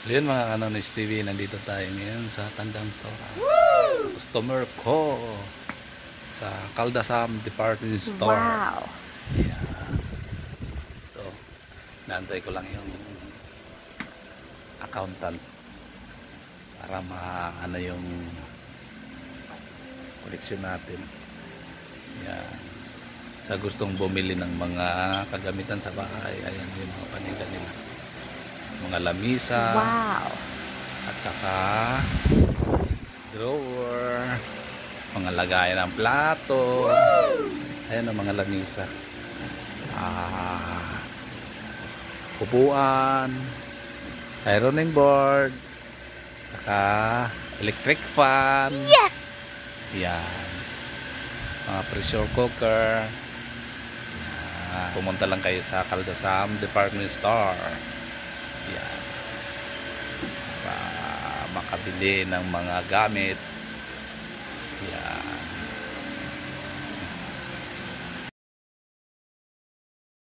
So yun mga Kanonis TV, nandito tayo ngayon sa Tandang Sora. Sa customer ko sa Caldasam Department Store. Wow! Yan. So, naantay ko lang yung accountant para maano yung koleksyon natin. Yan. Sa gustong bumili ng mga kagamitan sa bahay, ayan yung mga paninda nila. Mga lamisa. Wow! At saka drawer, mga lagayan ng plato. Ayan ang mga lamisa. Upuan, ironing board, saka electric fan. Yes! Yan. Mga pressure cooker. Pumunta lang kayo sa Caldasam Department Store. Yan. Para makabili ng mga gamit. Yan.